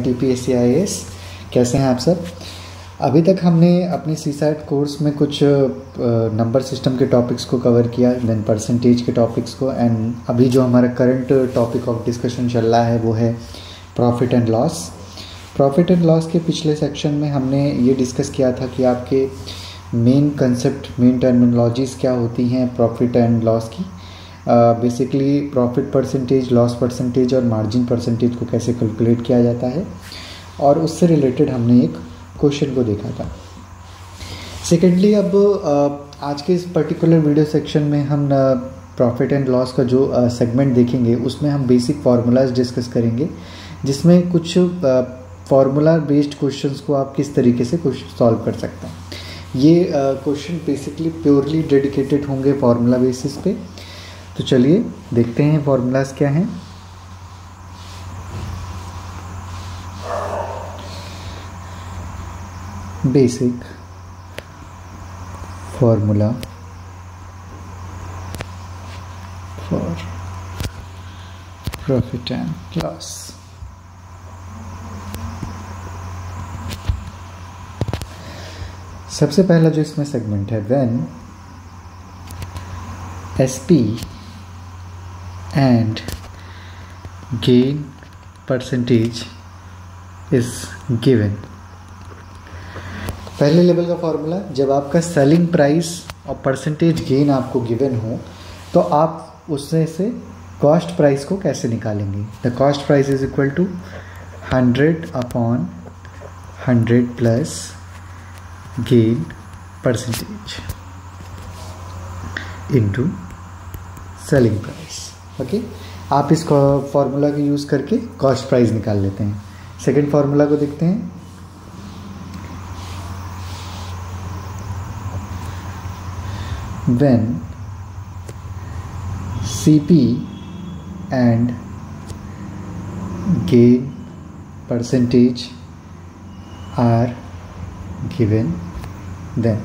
TPSC IAS. कैसे हैं आप सब? अभी तक हमने अपने सीसैट कोर्स में कुछ नंबर सिस्टम के टॉपिक्स को कवर किया, देन परसेंटेज के टॉपिक्स को, एंड अभी जो हमारा करंट टॉपिक ऑफ डिस्कशन चल रहा है वो है profit and loss. Profit and loss के पिछले सेक्शन में हमने ये डिस्कस किया था कि आपके मेन कंसेप्ट, मेन टर्मिनोलॉजीज़ क्या होती हैं प्रॉफिट एंड लॉस की। Basically profit percentage, loss percentage और मार्जिन परसेंटेज को कैसे कैलकुलेट किया जाता है, और उससे रिलेटेड हमने एक क्वेश्चन को देखा था। सेकेंडली, अब आज के इस पर्टिकुलर वीडियो सेक्शन में हम प्रॉफिट एंड लॉस का जो सेगमेंट देखेंगे उसमें हम बेसिक फार्मूलाज डिस्कस करेंगे, जिसमें कुछ फार्मूला बेस्ड क्वेश्चंस को आप किस तरीके से सॉल्व कर सकते हैं। ये क्वेश्चन बेसिकली प्योरली डेडिकेटेड होंगे फार्मूला बेसिस पे। तो चलिए देखते हैं फार्मूलाज क्या हैं। Basic formula for profit and loss. सबसे पहला जो इसमें सेगमेंट है, when SP and gain percentage is given. पहले लेवल का फॉर्मूला, जब आपका सेलिंग प्राइस और परसेंटेज गेन आपको गिवन हो तो आप उसमें से कॉस्ट प्राइस को कैसे निकालेंगे। The cost price is equal to 100/100 plus gain percentage into selling price. Okay, आप इस फॉर्मूला को यूज़ करके कॉस्ट प्राइस निकाल लेते हैं। सेकेंड फॉर्मूला को देखते हैं। When CP and gain percentage are given, then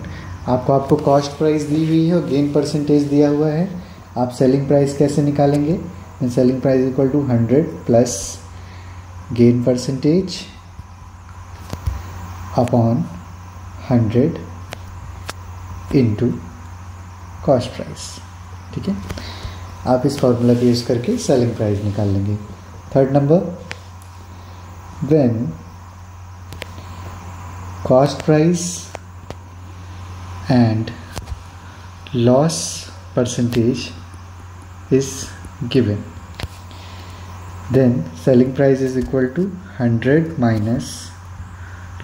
आपको कॉस्ट प्राइस दी हुई है और गेन परसेंटेज दिया हुआ है। आप सेलिंग प्राइस कैसे निकालेंगे? Selling price equal to 100 plus gain percentage upon 100 into cost price. ठीक है, आप इस फॉर्मूला को यूज़ करके सेलिंग प्राइस निकाल लेंगे। Third number, when cost price and loss percentage is given, then selling price is equal to 100 minus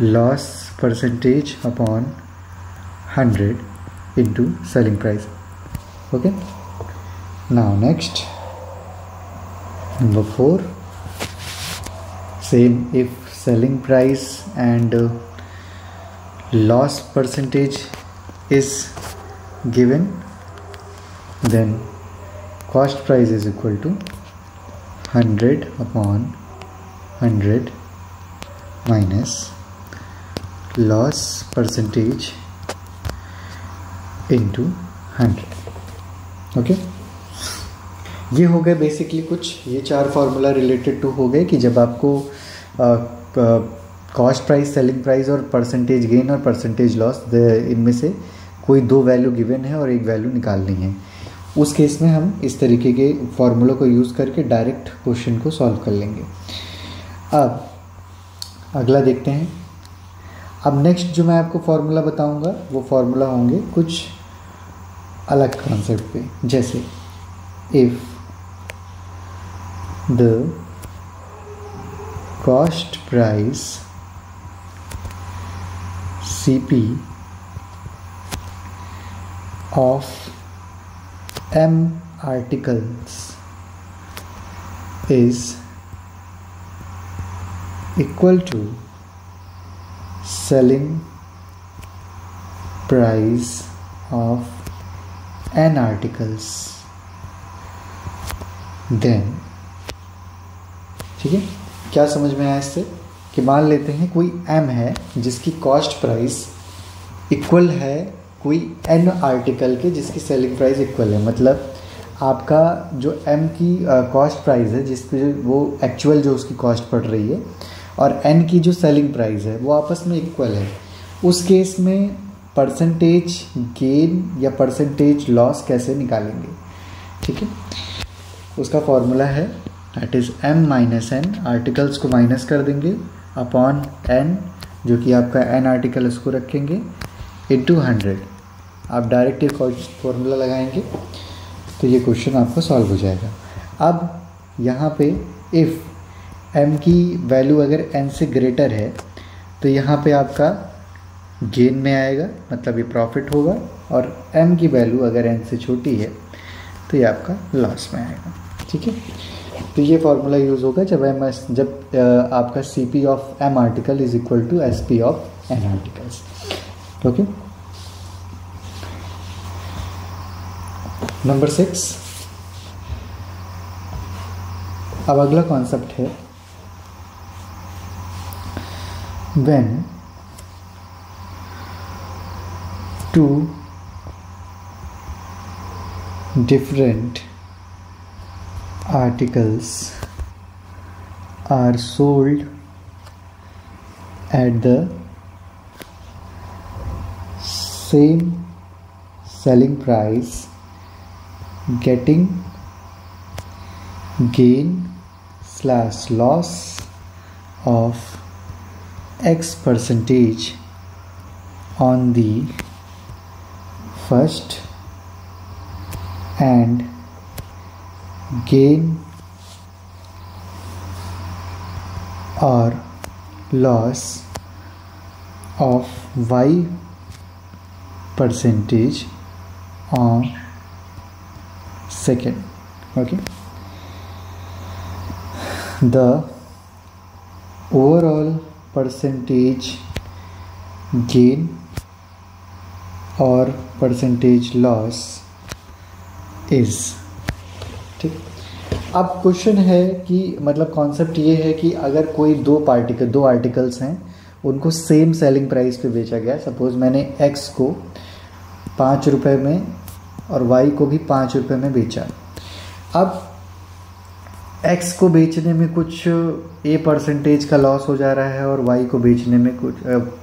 loss percentage upon 100 into selling price. Okay, now next, number 4, same, if selling price and loss percentage is given, then cost price is equal to 100/100 minus loss percentage into 100। Okay, ये हो गए basically कुछ, ये 4 formula related to हो गए कि जब आपको कॉस्ट प्राइस, सेलिंग प्राइस और परसेंटेज गेन और परसेंटेज लॉस, इनमें से कोई 2 वैल्यू गिवन है और 1 वैल्यू निकालनी है। उस केस में हम इस तरीके के फॉर्मूलों को यूज़ करके डायरेक्ट क्वेश्चन को सॉल्व कर लेंगे। अब अगला देखते हैं। अब नेक्स्ट जो मैं आपको फार्मूला बताऊंगा वो फार्मूला होंगे कुछ अलग कॉन्सेप्ट पे, जैसे if the cost price CP of M articles is equal to selling price of N articles, then, ठीक है, क्या समझ में आया इससे? कि मान लेते हैं कोई M है जिसकी कॉस्ट प्राइस इक्वल है कोई N आर्टिकल के जिसकी सेलिंग प्राइस इक्वल है। मतलब आपका जो M की कॉस्ट प्राइस है जिस पे वो एक्चुअल जो उसकी कॉस्ट पड़ रही है, और n की जो सेलिंग प्राइस है वो आपस में इक्वल है, उस केस में परसेंटेज गेन या परसेंटेज लॉस कैसे निकालेंगे? ठीक है, उसका फॉर्मूला है that is m minus N, articles को माइनस कर देंगे अपॉन n, जो कि आपका n आर्टिकल उसको रखेंगे, इंटू 100। आप डायरेक्ट ये फॉर्मूला लगाएंगे तो ये क्वेश्चन आपका सॉल्व हो जाएगा। अब यहाँ पे इफ़ m की वैल्यू अगर n से ग्रेटर है तो यहाँ पे आपका गेन में आएगा, मतलब ये प्रॉफिट होगा, और m की वैल्यू अगर n से छोटी है तो ये आपका लॉस में आएगा। ठीक है, तो ये फॉर्मूला यूज़ होगा जब आपका CP of m article is equal to SP of n articles. Okay, number 6। अब अगला कॉन्सेप्ट है when two different articles are sold at the same selling price, getting gain slash loss of X percentage on the first and gain or loss of Y percentage on second. Okay, the overall percentage gain or percentage loss is. ठीक, अब question है कि मतलब concept ये है कि अगर कोई दो आर्टिकल्स हैं, उनको सेम सेलिंग प्राइस पे बेचा गया, सपोज़ मैंने x को 5 रुपये में और y को भी 5 रुपये में बेचा। अब x को बेचने में कुछ a परसेंटेज का लॉस हो जा रहा है और y को बेचने में कुछ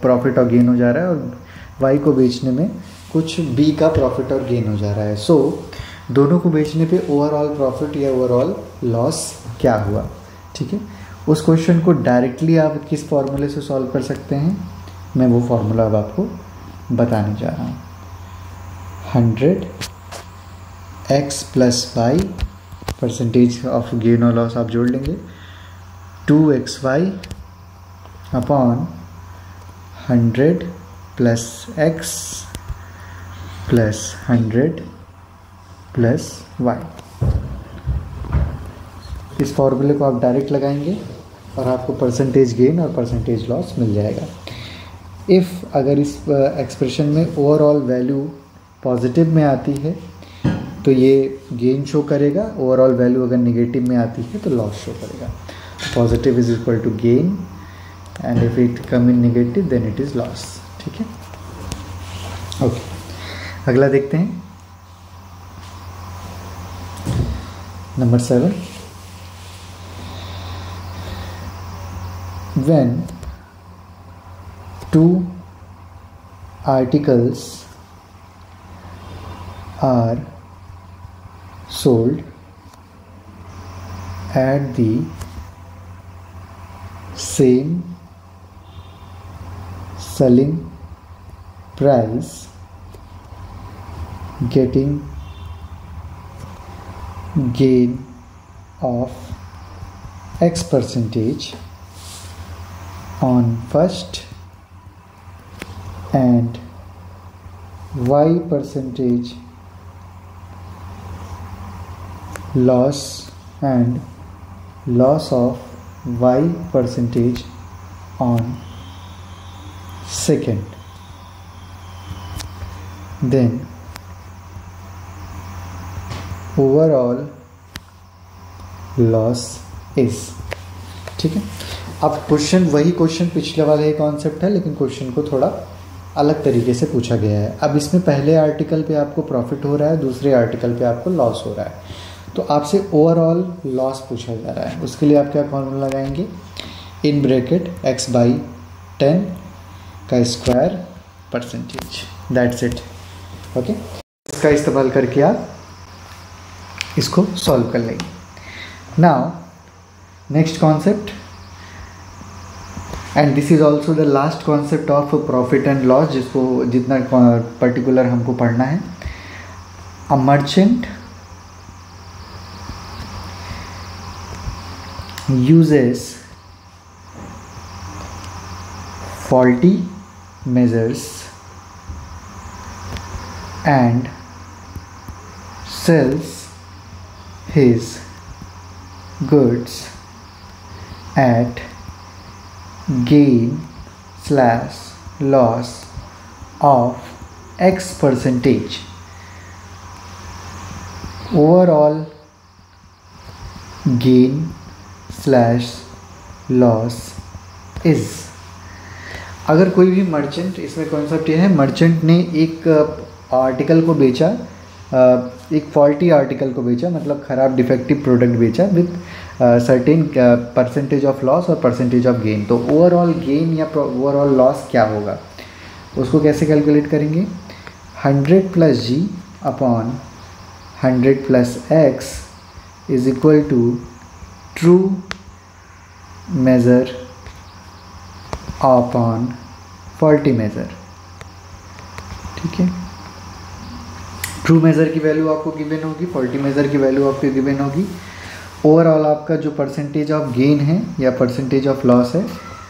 प्रॉफिट और गेन हो जा रहा है, और y को बेचने में कुछ b का प्रॉफिट और गेन हो जा रहा है। सो दोनों को बेचने पे ओवरऑल प्रॉफिट या ओवरऑल लॉस क्या हुआ? ठीक है, उस क्वेश्चन को डायरेक्टली आप किस फॉर्मूले से सॉल्व कर सकते हैं, मैं वो फॉर्मूला अब आपको बताने जा रहा हूँ। 100x plus Y, percentage of gain और लॉस आप जोड़ लेंगे, 2xy upon 100 plus x plus 100 plus Y. इस फॉर्मूले को आप डायरेक्ट लगाएंगे और आपको परसेंटेज गेन और परसेंटेज लॉस मिल जाएगा। इफ़ अगर इस एक्सप्रेशन में ओवरऑल वैल्यू पॉजिटिव में आती है तो ये गेन शो करेगा, ओवरऑल वैल्यू अगर नेगेटिव में आती है तो लॉस शो करेगा। Positive is equal to gain and if it come in negative then it is loss. ठीक है, ओके, अगला देखते हैं number 7। when two articles are sold at the same selling price, getting gain of X percentage on first and Y percentage loss and loss of Y percentage on second, then overall loss is. ठीक है, अब question वही question पिछले वाला ही concept है, लेकिन question को थोड़ा अलग तरीके से पूछा गया है। अब इसमें पहले आर्टिकल पे आपको प्रॉफिट हो रहा है, दूसरे आर्टिकल पे आपको लॉस हो रहा है, तो आपसे ओवरऑल लॉस पूछा जा रहा है। उसके लिए आप क्या फॉर्मूला लगाएंगे, इन ब्रैकेट x बाई 10 का square percentage, that's it. Okay, इसका इस्तेमाल करके आप इसको सॉल्व कर लेंगे। Now next concept, and this is also the last concept of profit and loss, जिसको जितना पर्टिकुलर हमको पढ़ना है। A merchant uses faulty measures and sells his goods at gain/loss of X percentage. Overall gain/loss is, अगर कोई भी merchant, इसमें concept ये है, मर्चेंट ने एक आर्टिकल को बेचा, एक फॉल्टी आर्टिकल को बेचा, मतलब ख़राब डिफेक्टिव प्रोडक्ट बेचा with certain percentage of loss और परसेंटेज ऑफ गेन। तो ओवरऑल गेन या ओवरऑल लॉस क्या होगा, उसको कैसे कैलकुलेट करेंगे? 100 + G upon 100 + X is equal to true measure upon faulty measure. ठीक है, ट्रू मेज़र की वैल्यू आपको गिवन होगी, फॉल्टी मेज़र की वैल्यू आपको गिवन होगी। ओवरऑल आपका जो परसेंटेज ऑफ गेन है या परसेंटेज ऑफ लॉस है,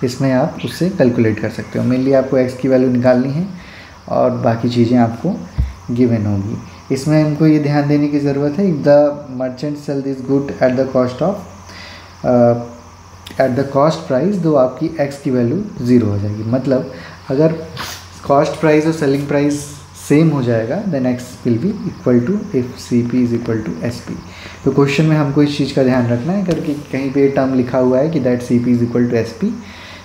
इसमें आप उससे कैलकुलेट कर सकते हो। मेनली आपको एक्स की वैल्यू निकालनी है और बाकी चीज़ें आपको गिवन होगी। इसमें हमको ये ध्यान देने की ज़रूरत है, if the merchant sell this good at the cost of at the cost price, तो आपकी एक्स की वैल्यू 0 हो जाएगी। मतलब अगर कॉस्ट प्राइस और सेलिंग प्राइस सेम हो जाएगा, then X will be equal to if C P is equal to S P. तो क्वेश्चन में हमको इस चीज़ का ध्यान रखना है, करके कहीं पे टर्म लिखा हुआ है कि that C P is equal to S P,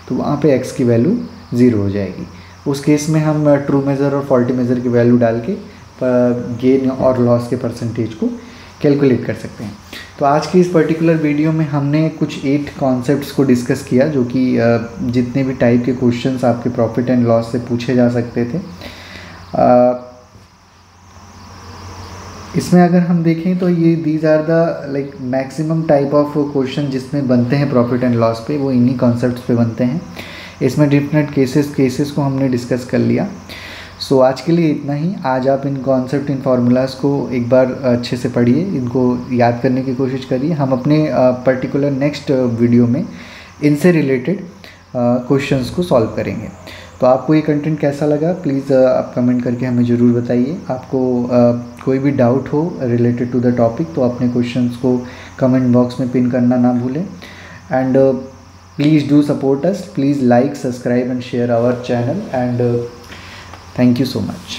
तो वहाँ पे एक्स की वैल्यू 0 हो जाएगी। उस केस में हम ट्रू मेज़र और फॉल्टी मेज़र की वैल्यू डाल के गेन और लॉस के परसेंटेज को कैलकुलेट कर सकते हैं। तो आज की इस पर्टिकुलर वीडियो में हमने कुछ 8 कॉन्सेप्ट्स को डिस्कस किया, जो कि जितने भी टाइप के क्वेश्चंस आपके प्रॉफिट एंड लॉस से पूछे जा सकते थे। इसमें अगर हम देखें तो ये these are the like maximum type of question जिसमें बनते हैं प्रॉफिट एंड लॉस पे, वो इन्हीं कॉन्सेप्ट्स पे बनते हैं। इसमें डिफरेंट केसेस को हमने डिस्कस कर लिया। सो आज के लिए इतना ही। आज आप इन कॉन्सेप्ट, इन फार्मूलाज़ को एक बार अच्छे से पढ़िए, इनको याद करने की कोशिश करिए। हम अपने पर्टिकुलर नेक्स्ट वीडियो में इनसे रिलेटेड क्वेश्चंस को सॉल्व करेंगे। तो आपको ये कंटेंट कैसा लगा, प्लीज़ आप कमेंट करके हमें ज़रूर बताइए। आपको कोई भी डाउट हो रिलेटेड टू द टॉपिक, तो अपने क्वेश्चंस को कमेंट बॉक्स में पिन करना ना भूलें। And please do support us, please like, subscribe and share our channel, and thank you so much.